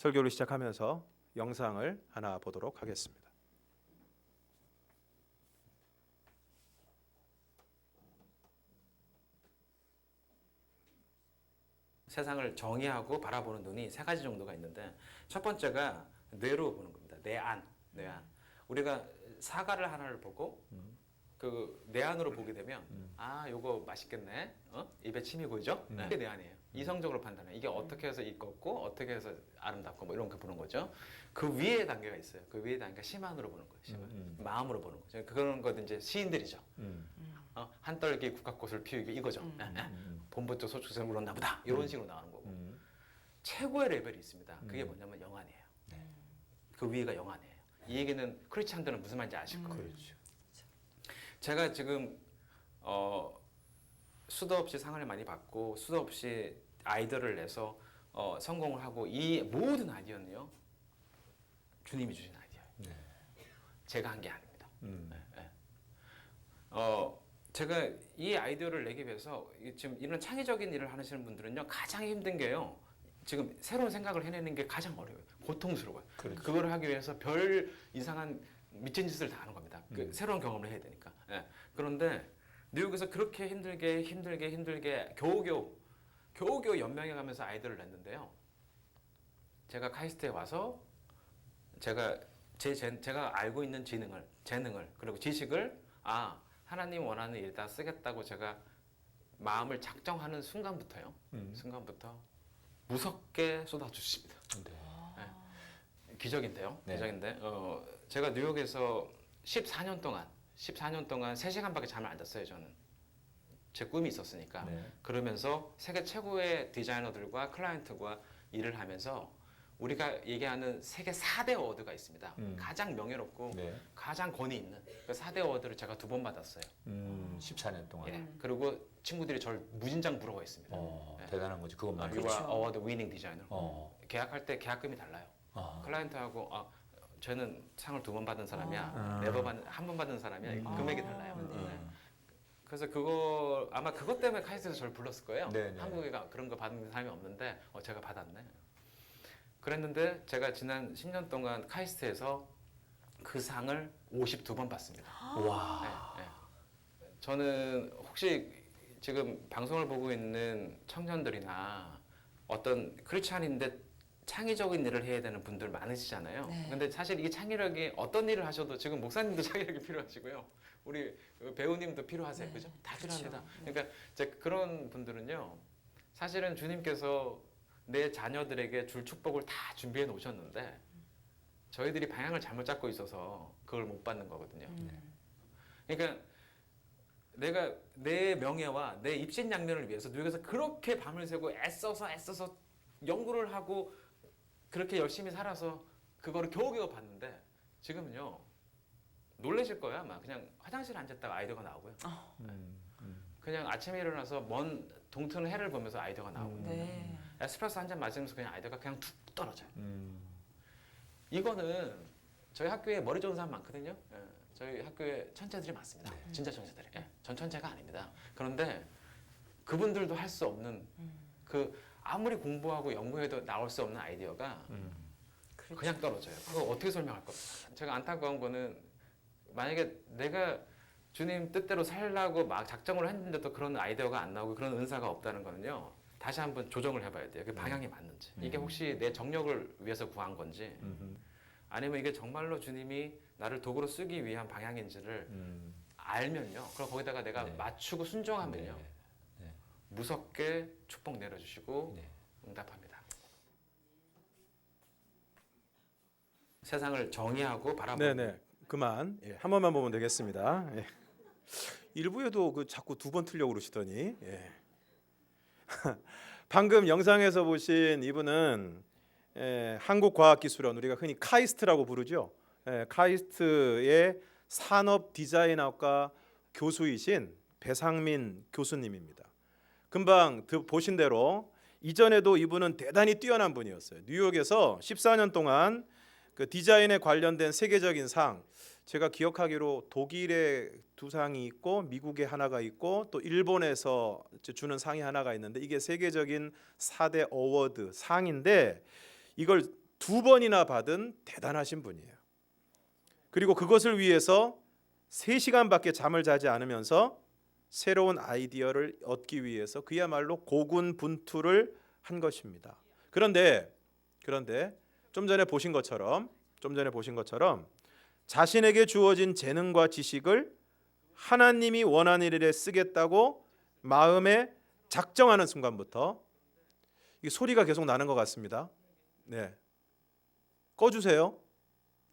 설교를 시작하면서 영상을 하나 보도록 하겠습니다. 세상을 정의하고 바라보는 눈이 세 가지 정도가 있는데, 첫 번째가 뇌로 보는 겁니다. 뇌안. 우리가 사과를 하나를 보고 그 뇌안으로 보게 되면 아, 요거 맛있겠네. 입에 침이 고이죠? 이게 뇌안이에요. 이성적으로 판단해. 이게 어떻게 해서 이뻤고 어떻게 해서 아름답고 뭐 이런 거 보는 거죠. 그 위에 단계가 있어요. 그 위에 단계가 심안으로 보는 거예요. 심안. 마음으로 보는 거죠. 그런 것도 이제 시인들이죠. 한떨기 국화꽃을 피우기 이거죠. 봄부터 소축생을 울었나 보다. 이런 식으로 나오는 거고. 최고의 레벨이 있습니다. 그게 뭐냐면 영안이에요. 그 위가 영안이에요. 이 얘기는 크리스찬들은 무슨 말인지 아실 거예요. 그렇죠. 제가 지금 수도 없이 상을 많이 받고 수도 없이 아이디어를 내서 성공을 하고, 이 모든 아이디어는요 주님이 주신 아이디어예요. 제가 한 게 아닙니다. 제가 이 아이디어를 내기 위해서 지금 이런 창의적인 일을 하시는 분들은요 가장 힘든 게요, 지금 새로운 생각을 해내는 게 가장 어려워요. 고통스러워요. 그렇죠. 그걸 하기 위해서 별 이상한 미친 짓을 다 하는 겁니다. 그 새로운 경험을 해야 되니까. 그런데 뉴욕에서 그렇게 힘들게 겨우겨우 연명해 가면서 아이디어를 냈는데요. 제가 카이스트에 와서 제가 알고 있는 재능을 그리고 지식을 하나님 원하는 일에다 쓰겠다고 제가 마음을 작정하는 순간부터 무섭게 쏟아주십니다. 기적인데요. 네. 기적인데 제가 뉴욕에서 14년 동안 3시간밖에 잠을 안 잤어요. 저는 제 꿈이 있었으니까. 그러면서 세계 최고의 디자이너들과 클라이언트와 일을 하면서 우리가 얘기하는 세계 4대 어워드가 있습니다. 가장 명예롭고 가장 권위 있는 그 4대 어워드를 제가 2번 받았어요. 14년 동안. 그리고 친구들이 저를 무진장 부러워했습니다. 대단한 거지. 그것만. You are award winning designer. 계약할 때 계약금이 달라요. 클라이언트하고 저는 상을 2번 받은 사람이야, 한 번 받은 사람이야. 금액이 달라요. 그래서 그거 아마 그것 때문에 카이스트에서 저를 불렀을 거예요. 한국에 그런 거 받는 사람이 없는데 제가 받았네. 그랬는데 제가 지난 10년 동안 카이스트에서 그 상을 52번 받습니다. 와. 저는 혹시 지금 방송을 보고 있는 청년들이나 어떤 크리스찬인데 창의적인 일을 해야 되는 분들 많으시잖아요. 근데 사실 이 창의력이 어떤 일을 하셔도, 지금 목사님도 창의력이 필요하시고요, 우리 배우님도 필요하세요. 그죠? 다 필요합니다. 그러니까 이제 그런 분들은요, 사실은 주님께서 내 자녀들에게 줄 축복을 다 준비해 놓으셨는데 저희들이 방향을 잘못 잡고 있어서 그걸 못 받는 거거든요. 그러니까 내가 내 명예와 내 입신양면을 위해서 뉴욕에서 그렇게 밤을 새고 애써서 연구를 하고 그렇게 열심히 살아서 그거를 겨우겨우 봤는데, 지금은요 놀라실 거예요. 아마 그냥 화장실에 앉았다가 아이디어가 나오고요. 그냥 아침에 일어나서 먼 동트는 해를 보면서 아이디어가 나오고요. 에스프레소 한 잔 마시면서 그냥 아이디어가 그냥 툭 떨어져요. 이거는 저희 학교에 머리 좋은 사람 많거든요. 저희 학교에 천재들이 많습니다. 진짜 천재들이. 전 천재가 아닙니다. 그런데 그분들도 할 수 없는 아무리 공부하고 연구해도 나올 수 없는 아이디어가 그냥 떨어져요. 그거 어떻게 설명할 겁니까? 제가 안타까운 거는, 만약에 내가 주님 뜻대로 살라고 막 작정을 했는데도 그런 아이디어가 안 나오고 그런 은사가 없다는 거는요, 다시 한번 조정을 해봐야 돼요. 그 방향이 맞는지. 이게 혹시 내 정력을 위해서 구한 건지, 아니면 이게 정말로 주님이 나를 도구로 쓰기 위한 방향인지를 알면요, 그럼 거기다가 내가 맞추고 순종하면요, 무섭게 축복 내려주시고 응답합니다. 세상을 정의하고 바라보는. 네네. 그만. 한 번만 보면 되겠습니다. 일부에도 자꾸 2번 틀려고 그러시더니. 방금 영상에서 보신 이분은 한국과학기술원, 우리가 흔히 카이스트라고 부르죠. 카이스트의 산업디자인학과 교수이신 배상민 교수님입니다. 금방 보신 대로 이전에도 이분은 대단히 뛰어난 분이었어요. 뉴욕에서 14년 동안 그 디자인에 관련된 세계적인 상, 제가 기억하기로 독일에 2상이 있고 미국에 하나가 있고 또 일본에서 주는 상이 하나가 있는데, 이게 세계적인 4대 어워드 상인데, 이걸 2번이나 받은 대단하신 분이에요. 그리고 그것을 위해서 3시간밖에 잠을 자지 않으면서 새로운 아이디어를 얻기 위해서 그야말로 고군분투를 한 것입니다. 그런데 좀 전에 보신 것처럼 자신에게 주어진 재능과 지식을 하나님이 원하는 일에 쓰겠다고 마음에 작정하는 순간부터 이 소리가 계속 나는 것 같습니다. 네, 꺼주세요.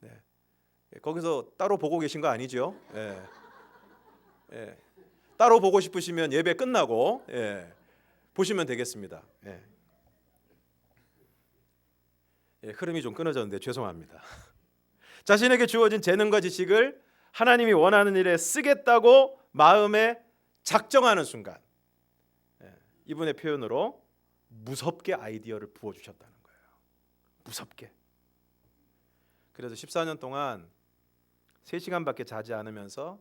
네, 거기서 따로 보고 계신 거 아니죠? 네. 네. 따로 보고 싶으시면 예배 끝나고 보시면 되겠습니다. 흐름이 좀 끊어졌는데 죄송합니다. 자신에게 주어진 재능과 지식을 하나님이 원하는 일에 쓰겠다고 마음에 작정하는 순간, 이분의 표현으로 무섭게 아이디어를 부어주셨다는 거예요. 무섭게. 그래서 14년 동안 3시간밖에 자지 않으면서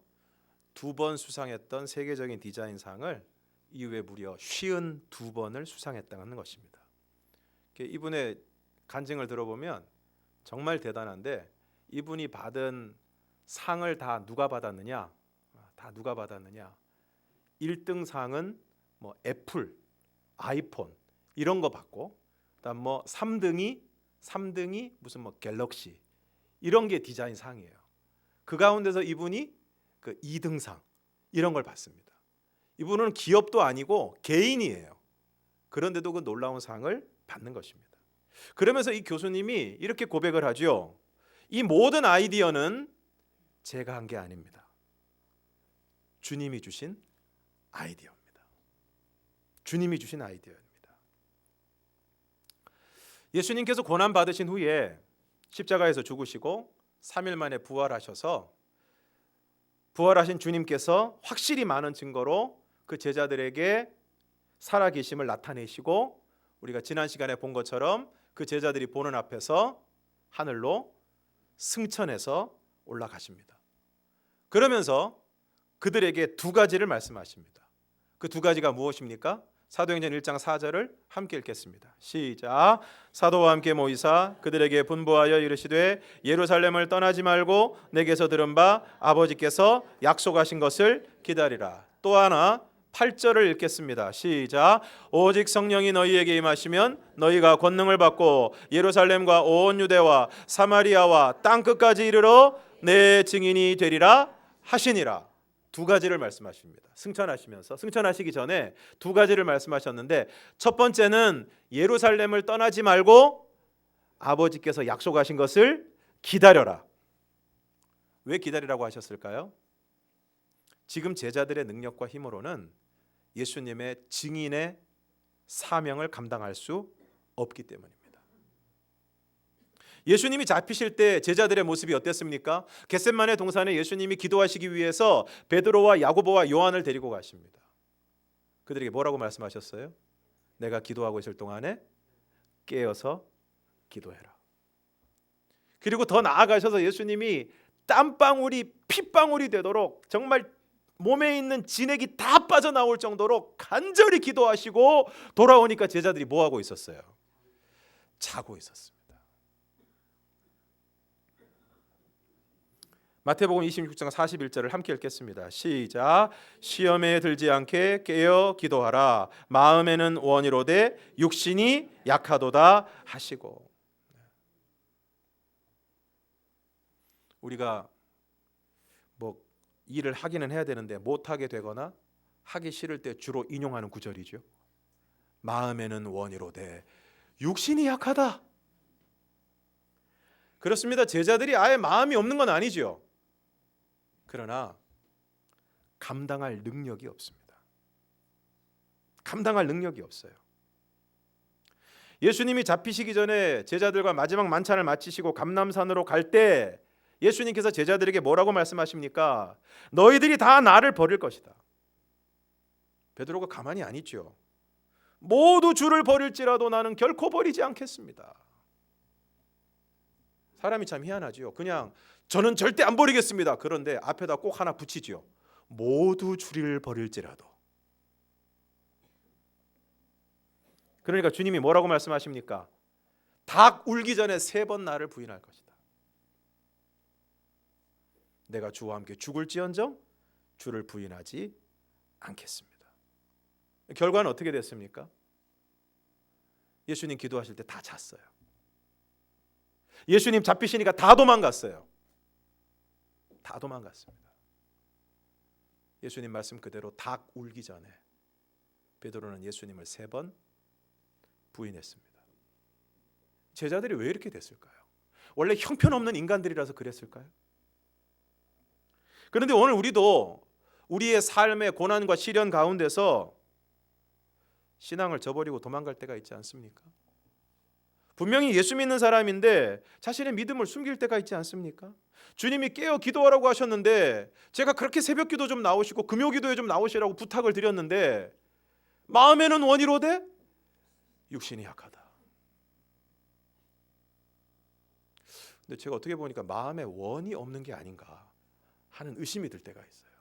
2번 수상했던 세계적인 디자인상을 이후에 무려 52번을 수상했다는 것입니다. 이분의 간증을 들어보면 정말 대단한데, 이분이 받은 상을 다 누가 받았느냐? 1등 상은 뭐 애플, 아이폰 이런 거 받고, 그다음 뭐 3등이 무슨 뭐 갤럭시 이런 게 디자인 상이에요. 그 가운데서 이분이 그 2등상 이런 걸 받습니다. 이분은 기업도 아니고 개인이에요. 그런데도 그 놀라운 상을 받는 것입니다. 그러면서 이 교수님이 이렇게 고백을 하죠. 이 모든 아이디어는 제가 한 게 아닙니다. 주님이 주신 아이디어입니다. 주님이 주신 아이디어입니다. 예수님께서 고난 받으신 후에 십자가에서 죽으시고 3일 만에 부활하셔서, 부활하신 주님께서 확실히 많은 증거로 그 제자들에게 살아계심을 나타내시고, 우리가 지난 시간에 본 것처럼 그 제자들이 보는 앞에서 하늘로 승천해서 올라가십니다. 그러면서 그들에게 2가지를 말씀하십니다. 그 2가지가 무엇입니까? 사도행전 1장 4절을 함께 읽겠습니다. 시작. 사도와 함께 모이사 그들에게 분부하여 이르시되 예루살렘을 떠나지 말고 내게서 들은 바 아버지께서 약속하신 것을 기다리라. 또 하나 8절을 읽겠습니다. 시작. 오직 성령이 너희에게 임하시면 너희가 권능을 받고 예루살렘과 온 유대와 사마리아와 땅끝까지 이르러 내 증인이 되리라 하시니라. 2가지를 말씀하십니다. 승천하시기 전에 2가지를 말씀하셨는데, 첫 번째는 예루살렘을 떠나지 말고 아버지께서 약속하신 것을 기다려라. 왜 기다리라고 하셨을까요? 지금 제자들의 능력과 힘으로는 예수님의 증인의 사명을 감당할 수 없기 때문입니다. 예수님이 잡히실 때 제자들의 모습이 어땠습니까? 겟셋마네 동산에 예수님이 기도하시기 위해서 베드로와 야고보와 요한을 데리고 가십니다. 그들에게 뭐라고 말씀하셨어요? 내가 기도하고 있을 동안에 깨어서 기도해라. 그리고 더 나아가셔서 예수님이 땀방울이 핏방울이 되도록 정말 몸에 있는 진액이 다 빠져나올 정도로 간절히 기도하시고 돌아오니까 제자들이 뭐하고 있었어요? 자고 있었습니다. 마태복음 26장 41절을 함께 읽겠습니다. 시작. 시험에 들지 않게 깨어 기도하라. 마음에는 원이로되 육신이 약하도다 하시고. 우리가 뭐 일을 하기는 해야 되는데 못하게 되거나 하기 싫을 때 주로 인용하는 구절이죠. 마음에는 원이로되 육신이 약하다. 그렇습니다. 제자들이 아예 마음이 없는 건 아니죠. 그러나 감당할 능력이 없습니다. 감당할 능력이 없어요. 예수님이 잡히시기 전에 제자들과 마지막 만찬을 마치시고 감람산으로 갈 때 예수님께서 제자들에게 뭐라고 말씀하십니까? 너희들이 다 나를 버릴 것이다. 베드로가 가만히 안 있죠. 모두 주를 버릴지라도 나는 결코 버리지 않겠습니다. 사람이 참 희한하지요. 그냥 저는 절대 안 버리겠습니다. 그런데 앞에다 꼭 하나 붙이지요. 모두 주를 버릴지라도. 그러니까 주님이 뭐라고 말씀하십니까? 닭 울기 전에 3번 나를 부인할 것이다. 내가 주와 함께 죽을지언정 주를 부인하지 않겠습니다. 결과는 어떻게 됐습니까? 예수님 기도하실 때 다 잤어요. 예수님 잡히시니까 다 도망갔어요. 다 도망갔습니다. 예수님 말씀 그대로 닭 울기 전에 베드로는 예수님을 3번 부인했습니다. 제자들이 왜 이렇게 됐을까요? 원래 형편없는 인간들이라서 그랬을까요? 그런데 오늘 우리도 우리의 삶의 고난과 시련 가운데서 신앙을 저버리고 도망갈 때가 있지 않습니까? 분명히 예수 믿는 사람인데 자신의 믿음을 숨길 때가 있지 않습니까? 주님이 깨어 기도하라고 하셨는데 제가 그렇게 새벽 기도 좀 나오시고 금요 기도에 좀 나오시라고 부탁을 드렸는데 마음에는 원이로되 육신이 약하다. 근데 제가 어떻게 보니까 마음에 원이 없는 게 아닌가 하는 의심이 들 때가 있어요.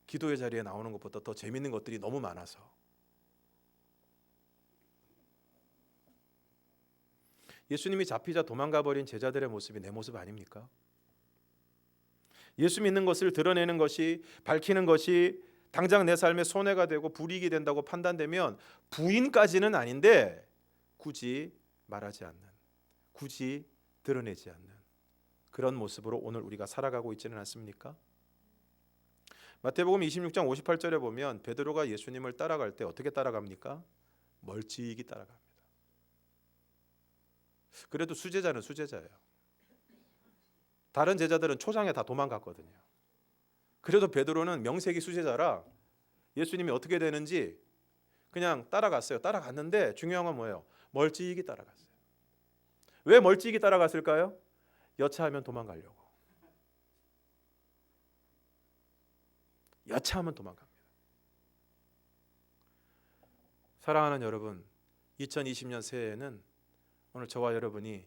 기도의 자리에 나오는 것보다 더 재밌는 것들이 너무 많아서. 예수님이 잡히자 도망가 버린 제자들의 모습이 내 모습 아닙니까? 예수 믿는 것을 드러내는 것이, 밝히는 것이 당장 내 삶에 손해가 되고 불이익이 된다고 판단되면 부인까지는 아닌데 굳이 말하지 않는, 굳이 드러내지 않는 그런 모습으로 오늘 우리가 살아가고 있지는 않습니까? 마태복음 26장 58절에 보면 베드로가 예수님을 따라갈 때 어떻게 따라갑니까? 멀찍이 따라갑니다. 그래도 수제자는 수제자예요. 다른 제자들은 초장에 다 도망갔거든요. 그래도 베드로는 명색이 수제자라 예수님이 어떻게 되는지 그냥 따라갔어요. 따라갔는데 중요한 건 뭐예요? 멀찍이 따라갔어요. 왜 멀찍이 따라갔을까요? 여차하면 도망가려고. 여차하면 도망갑니다. 사랑하는 여러분, 2020년 새해에는 오늘 저와 여러분이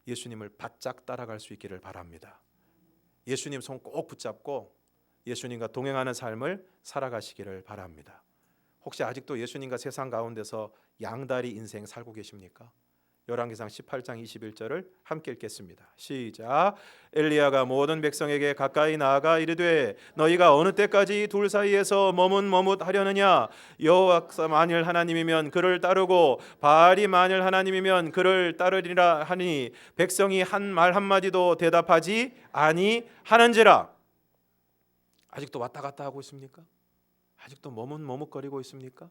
예수님을 바짝 따라갈 수 있기를 바랍니다. 예수님 손 꼭 붙잡고 예수님과 동행하는 삶을 살아가시기를 바랍니다. 혹시 아직도 예수님과 세상 가운데서 양다리 인생 살고 계십니까? 열왕기상 18장 21절을 함께 읽겠습니다. 시작. 엘리야가 모든 백성에게 가까이 나아가 이르되 너희가 어느 때까지 둘 사이에서 머뭇머뭇하려느냐? 여호와가 만일 하나님이면 그를 따르고 바알이 만일 하나님이면 그를 따르리라 하니 백성이 한 말 한마디도 대답하지 아니하는지라. 아직도 왔다 갔다 하고 있습니까? 아직도 머뭇머뭇거리고 있습니까?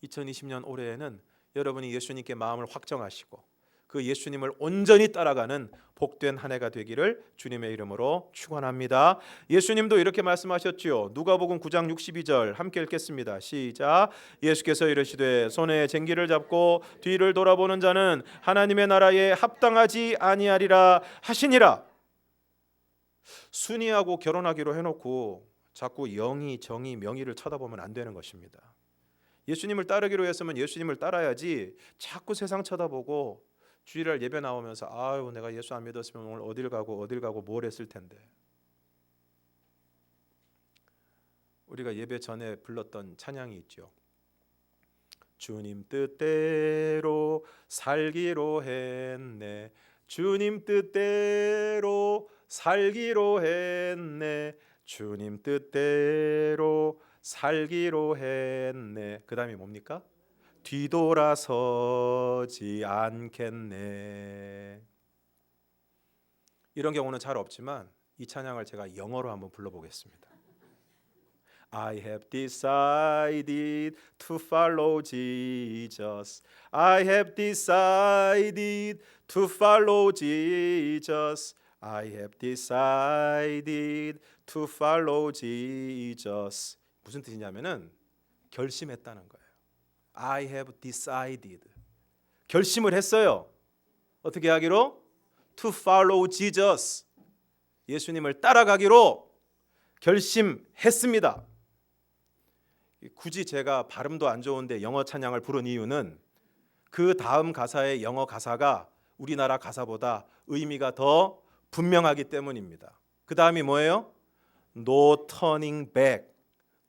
2020년 올해에는 여러분이 예수님께 마음을 확정하시고 그 예수님을 온전히 따라가는 복된 한 해가 되기를 주님의 이름으로 축원합니다. 예수님도 이렇게 말씀하셨지요. 누가복음 9장 62절 함께 읽겠습니다. 시작. 예수께서 이르시되 손에 쟁기를 잡고 뒤를 돌아보는 자는 하나님의 나라에 합당하지 아니하리라 하시니라. 순이하고 결혼하기로 해놓고 자꾸 영이, 정의, 명의를 쳐다보면 안 되는 것입니다. 예수님을 따르기로 했으면 예수님을 따라야지 자꾸 세상 쳐다보고 주일날 예배 나오면서 아유 내가 예수 안 믿었으면 오늘 어딜 가고 뭘 했을 텐데. 우리가 예배 전에 불렀던 찬양이 있죠. 주님 뜻대로 살기로 했네. 주님 뜻대로 살기로 했네. 주님 뜻대로 살기로 했네. 그 다음이 뭡니까? 뒤돌아서지 않겠네. 이런 경우는 잘 없지만 이 찬양을 제가 영어로 한번 불러보겠습니다. I have decided to follow Jesus. I have decided to follow Jesus. I have decided to follow Jesus. 무슨 뜻이냐면은 결심했다는 거예요. I have decided. 결심을 했어요. 어떻게 하기로? To follow Jesus. 예수님을 따라가기로 결심했습니다. 굳이 제가 발음도 안 좋은데 영어 찬양을 부른 이유는 그 다음 가사의 영어 가사가 우리나라 가사보다 의미가 더 분명하기 때문입니다. 그 다음이 뭐예요? No turning back.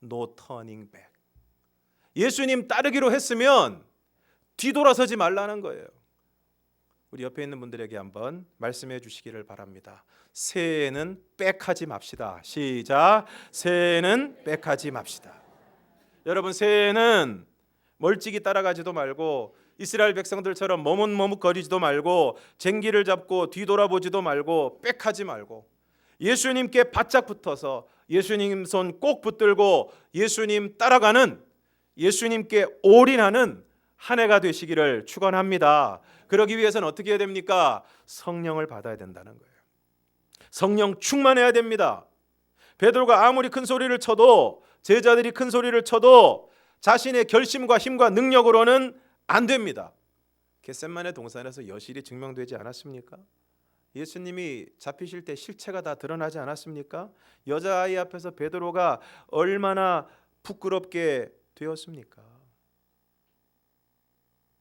No turning back. 예수님 따르기로 했으면 뒤돌아서지 말라는 거예요. 우리 옆에 있는 분들에게 한번 말씀해 주시기를 바랍니다. 새해에는 빽하지 맙시다. 시작. 새해에는 빽하지 맙시다. 여러분, 새해에는 멀찍이 따라가지도 말고 이스라엘 백성들처럼 머뭇머뭇거리지도 말고 쟁기를 잡고 뒤돌아보지도 말고 빽하지 말고 예수님께 바짝 붙어서 예수님 손 꼭 붙들고 예수님 따라가는, 예수님께 올인하는 한 해가 되시기를 축원합니다. 그러기 위해서는 어떻게 해야 됩니까? 성령을 받아야 된다는 거예요. 성령 충만해야 됩니다. 베드로가 아무리 큰 소리를 쳐도, 제자들이 큰 소리를 쳐도 자신의 결심과 힘과 능력으로는 안 됩니다. 겟세마네 동산에서 여실히 증명되지 않았습니까? 예수님이 잡히실 때 실체가 다 드러나지 않았습니까? 여자아이 앞에서 베드로가 얼마나 부끄럽게 되었습니까?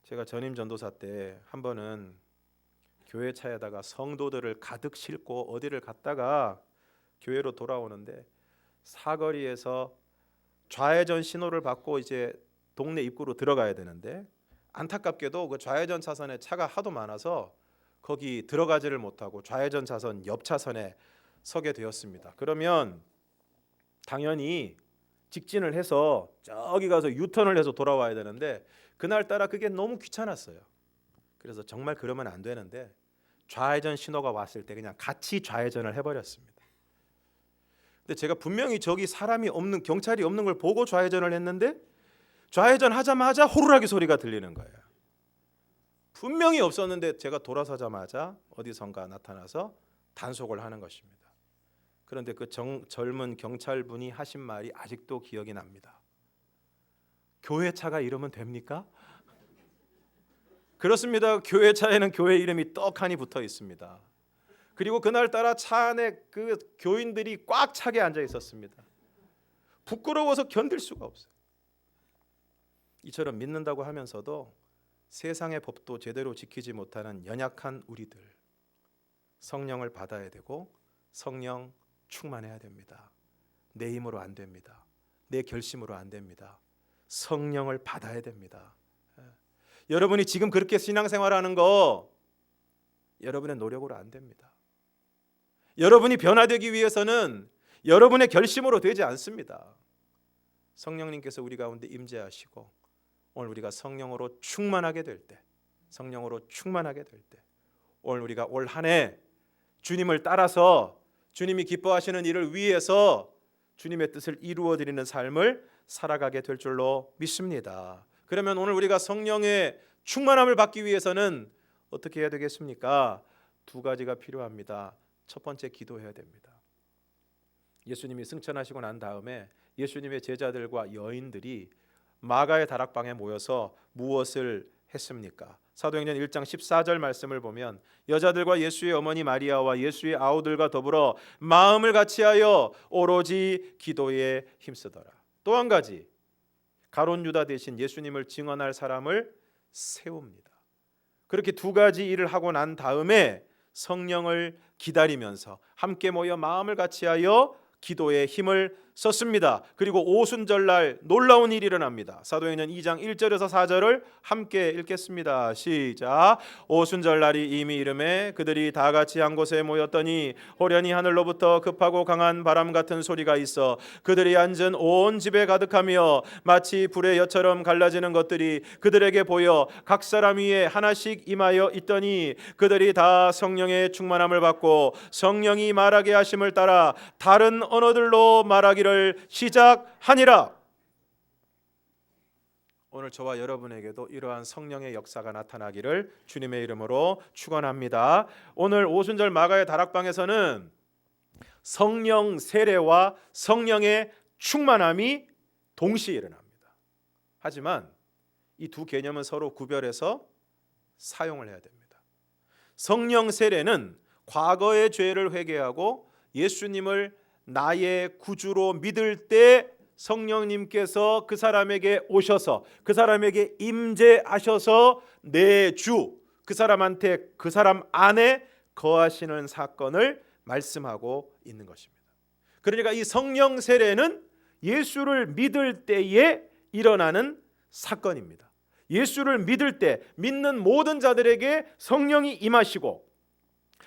제가 전임 전도사 때 한 번은 교회 차에다가 성도들을 가득 싣고 어디를 갔다가 교회로 돌아오는데 사거리에서 좌회전 신호를 받고 이제 동네 입구로 들어가야 되는데 안타깝게도 그 좌회전 차선에 차가 하도 많아서 거기 들어가지를 못하고 좌회전 차선 옆 차선에 서게 되었습니다. 그러면 당연히 직진을 해서 저기 가서 유턴을 해서 돌아와야 되는데 그날따라 그게 너무 귀찮았어요. 그래서 정말 그러면 안 되는데 좌회전 신호가 왔을 때 그냥 같이 좌회전을 해버렸습니다. 근데 제가 분명히 저기 사람이 없는, 경찰이 없는 걸 보고 좌회전을 했는데 좌회전 하자마자 호루라기 소리가 들리는 거예요. 분명히 없었는데 제가 돌아서자마자 어디선가 나타나서 단속을 하는 것입니다. 그런데 그 젊은 경찰분이 하신 말이 아직도 기억이 납니다. 교회 차가 이러면 됩니까? 그렇습니다. 교회 차에는 교회 이름이 떡하니 붙어 있습니다. 그리고 그날따라 차 안에 그 교인들이 꽉 차게 앉아 있었습니다. 부끄러워서 견딜 수가 없어요. 이처럼 믿는다고 하면서도 세상의 법도 제대로 지키지 못하는 연약한 우리들, 성령을 받아야 되고 성령 충만해야 됩니다. 내 힘으로 안 됩니다. 내 결심으로 안 됩니다. 성령을 받아야 됩니다. 여러분이 지금 그렇게 신앙생활하는 거 여러분의 노력으로 안 됩니다. 여러분이 변화되기 위해서는 여러분의 결심으로 되지 않습니다. 성령님께서 우리 가운데 임재하시고 오늘 우리가 성령으로 충만하게 될 때, 성령으로 충만하게 될 때, 오늘 우리가 올 한 해 주님을 따라서 주님이 기뻐하시는 일을 위해서 주님의 뜻을 이루어 드리는 삶을 살아가게 될 줄로 믿습니다. 그러면 오늘 우리가 성령의 충만함을 받기 위해서는 어떻게 해야 되겠습니까? 두 가지가 필요합니다. 첫 번째, 기도해야 됩니다. 예수님이 승천하시고 난 다음에 예수님의 제자들과 여인들이 마가의 다락방에 모여서 무엇을 했습니까? 사도행전 1장 14절 말씀을 보면 여자들과 예수의 어머니 마리아와 예수의 아우들과 더불어 마음을 같이하여 오로지 기도에 힘쓰더라. 또 한 가지, 가룟 유다 대신 예수님을 증언할 사람을 세웁니다. 그렇게 두 가지 일을 하고 난 다음에 성령을 기다리면서 함께 모여 마음을 같이하여 기도에 힘을 썼습니다. 그리고 오순절날 놀라운 일이 일어납니다. 사도행전 2장 1절에서 4절을 함께 읽겠습니다. 시작. 오순절날이 이미 이름에 그들이 다 같이 한 곳에 모였더니 호련히 하늘로부터 급하고 강한 바람 같은 소리가 있어 그들이 앉은 온 집에 가득하며 마치 불의 엿처럼 갈라지는 것들이 그들에게 보여 각 사람 위에 하나씩 임하여 있더니 그들이 다 성령의 충만함을 받고 성령이 말하게 하심을 따라 다른 언어들로 말하기를 시작하니라. 오늘 저와 여러분에게도 이러한 성령의 역사가 나타나기를 주님의 이름으로 축원합니다. 오늘 오순절 마가의 다락방에서는 성령 세례와 성령의 충만함이 동시에 일어납니다. 하지만 이 두 개념은 서로 구별해서 사용을 해야 됩니다. 성령 세례는 과거의 죄를 회개하고 예수님을 나의 구주로 믿을 때 성령님께서 그 사람에게 오셔서 그 사람에게 임재하셔서 내 주, 그 사람한테, 그 사람 안에 거하시는 사건을 말씀하고 있는 것입니다. 그러니까 이 성령 세례는 예수를 믿을 때에 일어나는 사건입니다. 예수를 믿을 때 믿는 모든 자들에게 성령이 임하시고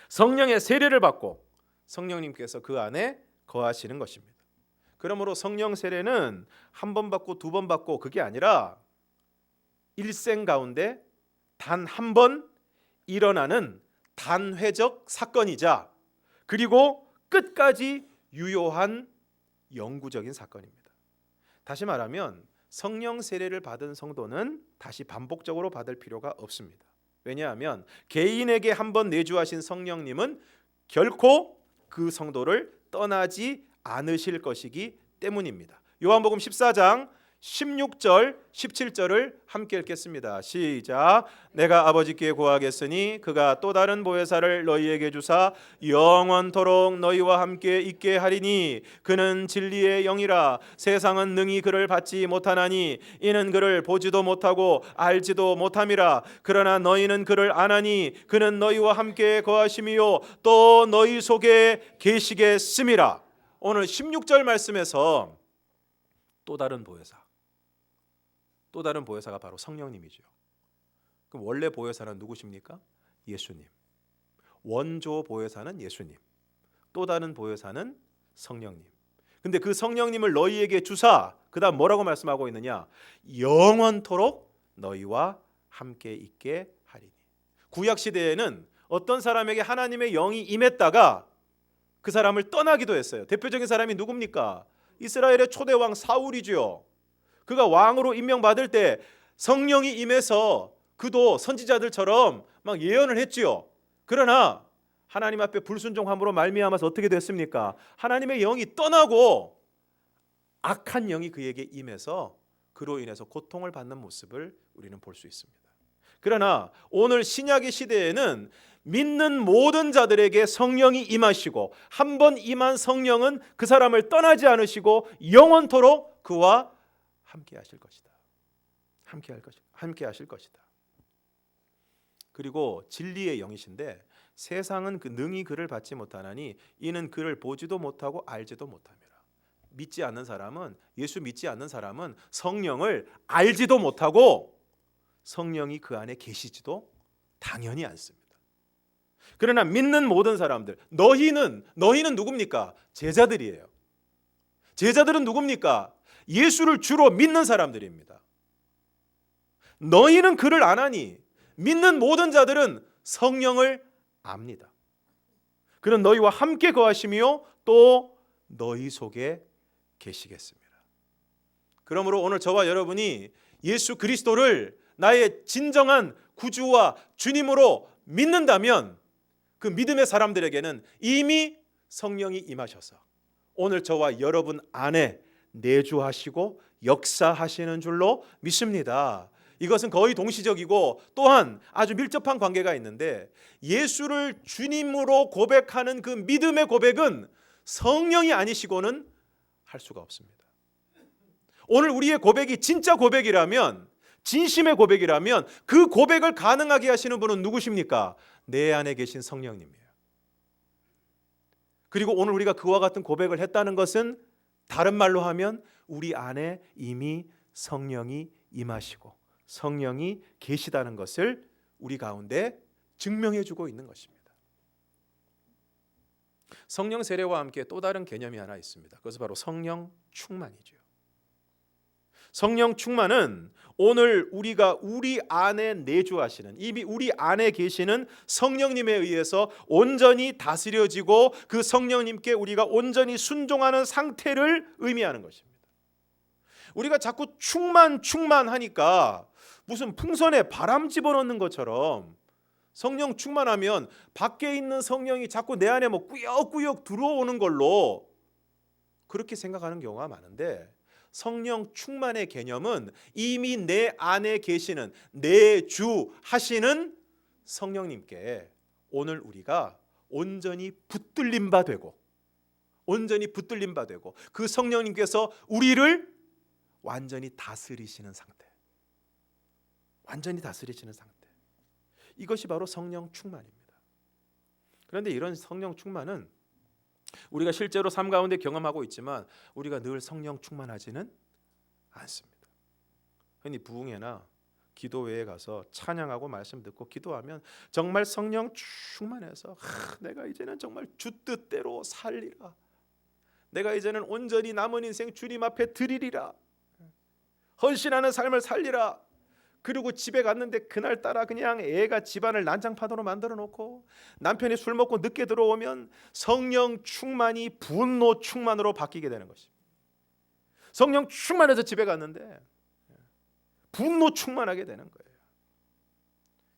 성령의 세례를 받고 성령님께서 그 안에 거하시는 것입니다. 그러므로 성령 세례는 한 번 받고 두 번 받고 그게 아니라 일생 가운데 단 한 번 일어나는 단회적 사건이자 그리고 끝까지 유효한 영구적인 사건입니다. 다시 말하면 성령 세례를 받은 성도는 다시 반복적으로 받을 필요가 없습니다. 왜냐하면 개인에게 한 번 내주하신 성령님은 결코 그 성도를 떠나지 않으실 것이기 때문입니다. 요한복음 14장 16절 17절을 함께 읽겠습니다. 시작. 내가 아버지께 구하겠으니 그가 또 다른 보혜사를 너희에게 주사 영원토록 너희와 함께 있게 하리니 그는 진리의 영이라. 세상은 능히 그를 받지 못하나니 이는 그를 보지도 못하고 알지도 못함이라. 그러나 너희는 그를 아나니 그는 너희와 함께 거하심이요 또 너희 속에 계시겠음이라. 오늘 16절 말씀에서 또 다른 보혜사, 또 다른 보혜사가 바로 성령님이죠. 그럼 원래 보혜사는 누구십니까? 예수님. 원조 보혜사는 예수님. 또 다른 보혜사는 성령님. 근데 그 성령님을 너희에게 주사 그다음 뭐라고 말씀하고 있느냐? 영원토록 너희와 함께 있게 하리니. 구약 시대에는 어떤 사람에게 하나님의 영이 임했다가 그 사람을 떠나기도 했어요. 대표적인 사람이 누굽니까? 이스라엘의 초대 왕 사울이죠. 그가 왕으로 임명받을 때 성령이 임해서 그도 선지자들처럼 막 예언을 했지요. 그러나 하나님 앞에 불순종함으로 말미암아서 어떻게 됐습니까? 하나님의 영이 떠나고 악한 영이 그에게 임해서 그로 인해서 고통을 받는 모습을 우리는 볼 수 있습니다. 그러나 오늘 신약의 시대에는 믿는 모든 자들에게 성령이 임하시고 한 번 임한 성령은 그 사람을 떠나지 않으시고 영원토록 그와 함께 하실 것이다. 함께 하실 것이다. 그리고 진리의 영이신데 세상은 능히 그를 받지 못하나니 이는 그를 보지도 못하고 알지도 못함이라. 믿지 않는 사람은 예수 믿지 않는 사람은 성령을 알지도 못하고 성령이 그 안에 계시지도 당연히 않습니다. 그러나 믿는 모든 사람들, 너희는 누굽니까? 제자들이에요. 제자들은 누굽니까? 예수를 주로 믿는 사람들입니다. 너희는 그를 아나니 믿는 모든 자들은 성령을 압니다. 그는 너희와 함께 거하시며 또 너희 속에 계시겠습니다. 그러므로 오늘 저와 여러분이 예수 그리스도를 나의 진정한 구주와 주님으로 믿는다면 그 믿음의 사람들에게는 이미 성령이 임하셔서 오늘 저와 여러분 안에 내주하시고 역사하시는 줄로 믿습니다. 이것은 거의 동시적이고 또한 아주 밀접한 관계가 있는데 예수를 주님으로 고백하는 그 믿음의 고백은 성령이 아니시고는 할 수가 없습니다. 오늘 우리의 고백이 진짜 고백이라면, 진심의 고백이라면 그 고백을 가능하게 하시는 분은 누구십니까? 내 안에 계신 성령님이에요. 그리고 오늘 우리가 그와 같은 고백을 했다는 것은 다른 말로 하면 우리 안에 이미 성령이 임하시고 성령이 계시다는 것을 우리 가운데 증명해 주고 있는 것입니다. 성령 세례와 함께 또 다른 개념이 하나 있습니다. 그것은 바로 성령 충만이죠. 성령 충만은 오늘 우리가 우리 안에 내주하시는 이미 우리 안에 계시는 성령님에 의해서 온전히 다스려지고 그 성령님께 우리가 온전히 순종하는 상태를 의미하는 것입니다. 우리가 자꾸 충만하니까 무슨 풍선에 바람 집어넣는 것처럼 성령 충만하면 밖에 있는 성령이 자꾸 내 안에 뭐 꾸역꾸역 들어오는 걸로 그렇게 생각하는 경우가 많은데 성령 충만의 개념은 이미 내 안에 계시는 내주하시는 성령님께 오늘 우리가 온전히 붙들림 바 되고 그 성령님께서 우리를 완전히 다스리시는 상태. 이것이 바로 성령 충만입니다. 그런데 이런 성령 충만은 우리가 실제로 삶 가운데 경험하고 있지만 우리가 늘 성령 충만하지는 않습니다. 흔히 부흥회나 기도회에 가서 찬양하고 말씀 듣고 기도하면 정말 성령 충만해서 내가 이제는 정말 주 뜻대로 살리라. 내가 이제는 온전히 남은 인생 주님 앞에 드리리라. 헌신하는 삶을 살리라. 그리고 집에 갔는데 그날따라 그냥 애가 집안을 난장판으로 만들어 놓고 남편이 술 먹고 늦게 들어오면 성령 충만이 분노 충만으로 바뀌게 되는 것입니다. 성령 충만해서 집에 갔는데 분노 충만하게 되는 거예요.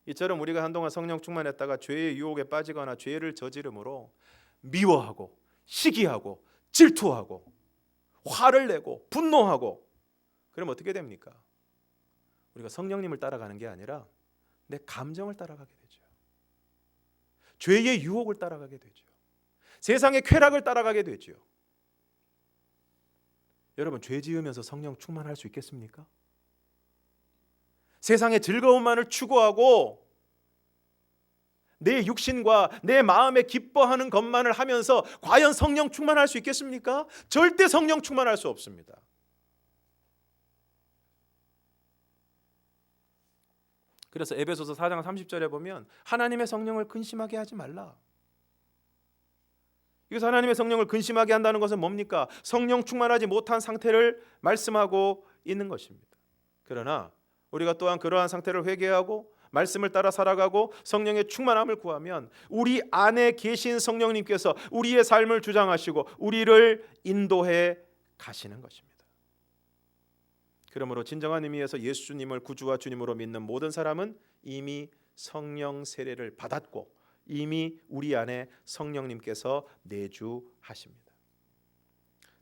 이처럼 우리가 한동안 성령 충만했다가 죄의 유혹에 빠지거나 죄를 저지름으로 미워하고 시기하고 질투하고 화를 내고 분노하고 그럼 어떻게 됩니까? 우리가 성령님을 따라가는 게 아니라 내 감정을 따라가게 되죠. 죄의 유혹을 따라가게 되죠. 세상의 쾌락을 따라가게 되죠. 여러분, 죄 지으면서 성령 충만할 수 있겠습니까? 세상의 즐거움만을 추구하고 내 육신과 내 마음에 기뻐하는 것만을 하면서 과연 성령 충만할 수 있겠습니까? 절대 성령 충만할 수 없습니다. 그래서 에베소서 4장 30절에 보면 하나님의 성령을 근심하게 하지 말라. 이것서 하나님의 성령을 근심하게 한다는 것은 뭡니까? 성령 충만하지 못한 상태를 말씀하고 있는 것입니다. 그러나 우리가 또한 그러한 상태를 회개하고 말씀을 따라 살아가고 성령의 충만함을 구하면 우리 안에 계신 성령님께서 우리의 삶을 주장하시고 우리를 인도해 가시는 것입니다. 그러므로 진정한 의미에서 예수님을 구주와 주님으로 믿는 모든 사람은 이미 성령 세례를 받았고 이미 우리 안에 성령님께서 내주하십니다.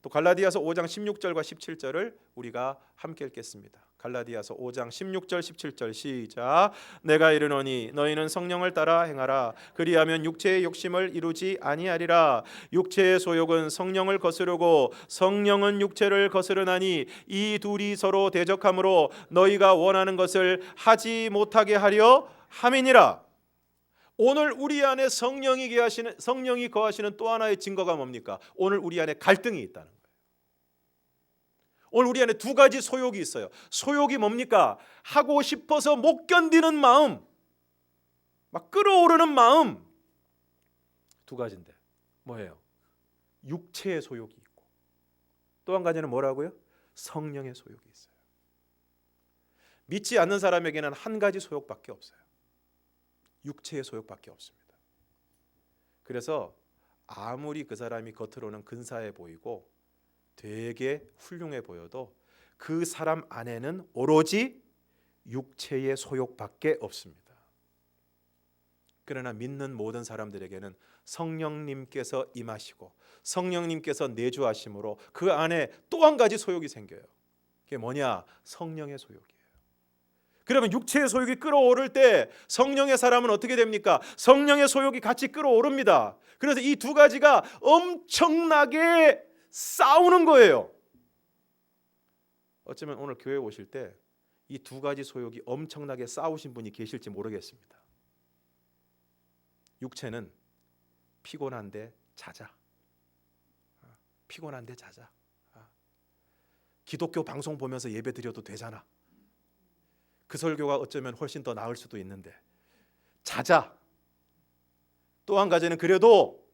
또 갈라디아서 5장 16절과 17절을 우리가 함께 읽겠습니다. 갈라디아서 5장 16절 17절 시작. 내가 이르노니 너희는 성령을 따라 행하라. 그리하면 육체의 욕심을 이루지 아니하리라. 육체의 소욕은 성령을 거스르고 성령은 육체를 거스르나니 이 둘이 서로 대적하므로 너희가 원하는 것을 하지 못하게 하려 함이니라. 오늘 우리 안에 성령이 거하시는 또 하나의 증거가 뭡니까? 오늘 우리 안에 갈등이 있다는 거예요. 오늘 우리 안에 두 가지 소욕이 있어요. 소욕이 뭡니까? 하고 싶어서 못 견디는 마음, 막 끓어오르는 마음. 두 가지인데 뭐예요? 육체의 소욕이 있고 또 한 가지는 뭐라고요? 성령의 소욕이 있어요. 믿지 않는 사람에게는 한 가지 소욕밖에 없어요. 육체의 소욕밖에 없습니다. 그래서 아무리 그 사람이 겉으로는 근사해 보이고 되게 훌륭해 보여도 그 사람 안에는 오로지 육체의 소욕밖에 없습니다. 그러나 믿는 모든 사람들에게는 성령님께서 임하시고 성령님께서 내주하심으로 그 안에 또 한 가지 소욕이 생겨요. 그게 뭐냐? 성령의 소욕이에요. 그러면 육체의 소욕이 끓어오를 때 성령의 사람은 어떻게 됩니까? 성령의 소욕이 같이 끓어오릅니다. 그래서 이 두 가지가 엄청나게 싸우는 거예요. 어쩌면 오늘 교회 오실 때 이 두 가지 소욕이 엄청나게 싸우신 분이 계실지 모르겠습니다. 육체는 피곤한데 자자. 피곤한데 자자. 기독교 방송 보면서 예배 드려도 되잖아. 그 설교가 어쩌면 훨씬 더 나을 수도 있는데 자자. 또 한 가지는 그래도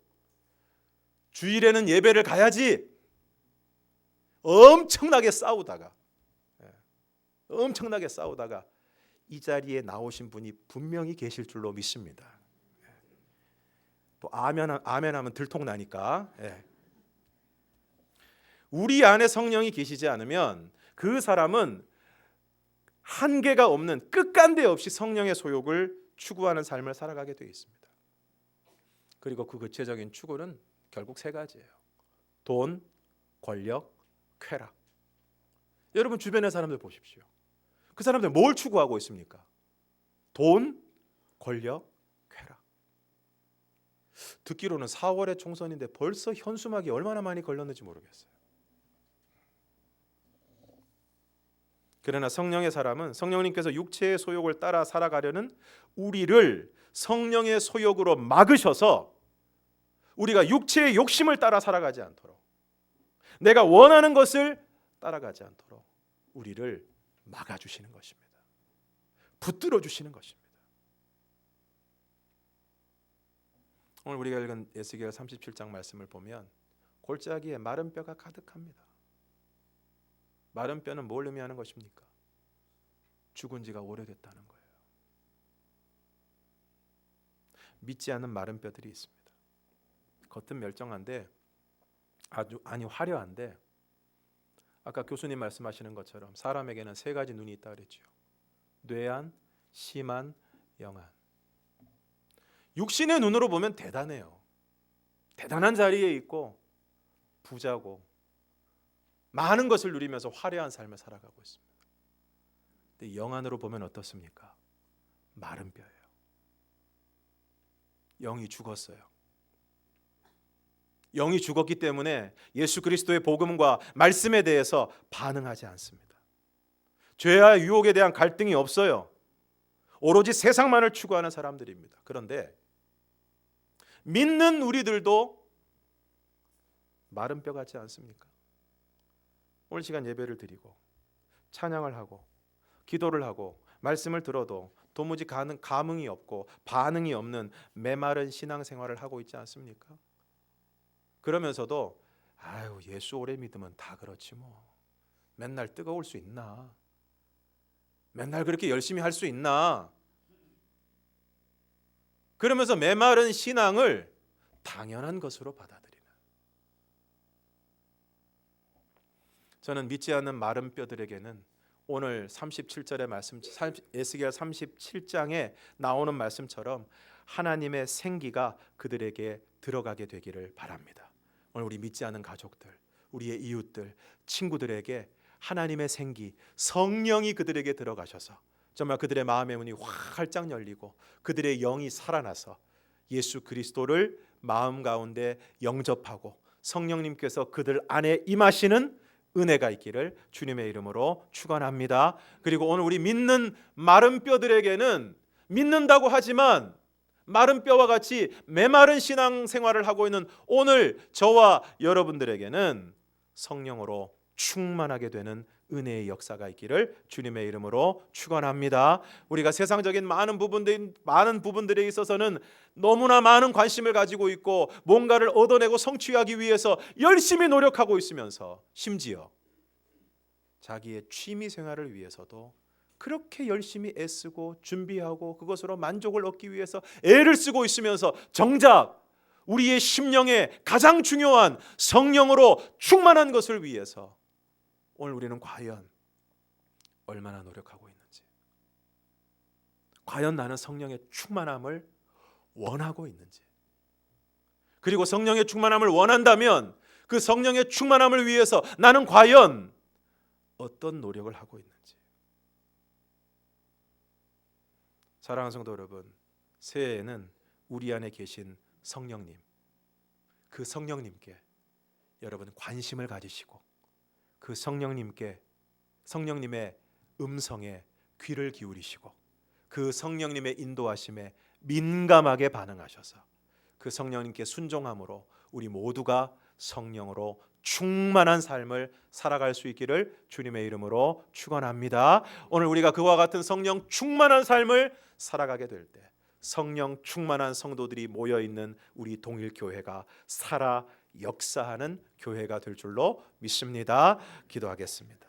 주일에는 예배를 가야지. 엄청나게 싸우다가 이 자리에 나오신 분이 분명히 계실 줄로 믿습니다. 또 아멘하면 들통나니까. 우리 안에 성령이 계시지 않으면 그 사람은 한계가 없는 끝간데 없이 성령의 소욕을 추구하는 삶을 살아가게 되어 있습니다. 그리고 그 구체적인 추구는 결국 세 가지예요. 돈, 권력, 쾌락. 여러분 주변의 사람들 보십시오. 그 사람들 뭘 추구하고 있습니까? 돈, 권력, 쾌락. 듣기로는 4월에 총선인데 벌써 현수막이 얼마나 많이 걸렸는지 모르겠어요. 그러나 성령의 사람은 성령님께서 육체의 소욕을 따라 살아가려는 우리를 성령의 소욕으로 막으셔서 우리가 육체의 욕심을 따라 살아가지 않도록, 내가 원하는 것을 따라가지 않도록 우리를 막아주시는 것입니다. 붙들어 주시는 것입니다. 오늘 우리가 읽은 에스겔 37장 말씀을 보면 골짜기에 마른 뼈가 가득합니다. 마른 뼈는 뭘 의미하는 것입니까? 죽은 지가 오래됐다는 거예요. 믿지 않는 마른 뼈들이 있습니다. 겉은 멀쩡한데 아니 화려한데 아까 교수님 말씀하시는 것처럼 사람에게는 세 가지 눈이 있다 그랬죠. 뇌안, 심안, 영안. 육신의 눈으로 보면 대단해요. 대단한 자리에 있고 부자고 많은 것을 누리면서 화려한 삶을 살아가고 있습니다. 근데 영안으로 보면 어떻습니까? 마른 뼈예요. 영이 죽었어요. 영이 죽었기 때문에 예수 그리스도의 복음과 말씀에 대해서 반응하지 않습니다. 죄와 유혹에 대한 갈등이 없어요. 오로지 세상만을 추구하는 사람들입니다. 그런데 믿는 우리들도 마른 뼈 같지 않습니까? 오늘 시간 예배를 드리고 찬양을 하고 기도를 하고 말씀을 들어도 도무지 감흥이 없고 반응이 없는 메마른 신앙생활을 하고 있지 않습니까? 그러면서도 아유 예수 오래 믿으면 다 그렇지 뭐. 맨날 뜨거울 수 있나? 맨날 그렇게 열심히 할 수 있나? 그러면서 메마른 신앙을 당연한 것으로 받아들이는. 저는 믿지 않는 마른 뼈들에게는 오늘 37절의 말씀, 에스겔 37장에 나오는 말씀처럼 하나님의 생기가 그들에게 들어가게 되기를 바랍니다. 오늘 우리 믿지 않는 가족들, 우리의 이웃들, 친구들에게 하나님의 생기, 성령이 그들에게 들어가셔서 정말 그들의 마음의 문이 활짝 열리고 그들의 영이 살아나서 예수 그리스도를 마음 가운데 영접하고 성령님께서 그들 안에 임하시는 은혜가 있기를 주님의 이름으로 축원합니다. 그리고 오늘 우리 믿는 마른 뼈들에게는 믿는다고 하지만 마른 뼈와 같이 메마른 신앙생활을 하고 있는 오늘 저와 여러분들에게는 성령으로 충만하게 되는 은혜의 역사가 있기를 주님의 이름으로 축원합니다. 우리가 세상적인 많은 부분들에 있어서는 너무나 많은 관심을 가지고 있고 뭔가를 얻어내고 성취하기 위해서 열심히 노력하고 있으면서 심지어 자기의 취미 생활을 위해서도 그렇게 열심히 애쓰고 준비하고 그것으로 만족을 얻기 위해서 애를 쓰고 있으면서 정작 우리의 심령에 가장 중요한 성령으로 충만한 것을 위해서 오늘 우리는 과연 얼마나 노력하고 있는지, 과연 나는 성령의 충만함을 원하고 있는지, 그리고 성령의 충만함을 원한다면 그 성령의 충만함을 위해서 나는 과연 어떤 노력을 하고 있는지. 사랑하는 성도 여러분, 새해에는 우리 안에 계신 성령님, 그 성령님께 여러분 관심을 가지시고 그 성령님의 음성에 귀를 기울이시고 그 성령님의 인도하심에 민감하게 반응하셔서 그 성령님께 순종함으로 우리 모두가 성령으로 충만한 삶을 살아갈 수 있기를 주님의 이름으로 축원합니다. 오늘 우리가 그와 같은 성령 충만한 삶을 살아가게 될 때 성령 충만한 성도들이 모여 있는 우리 동일교회가 살아 역사하는 교회가 될 줄로 믿습니다. 기도하겠습니다.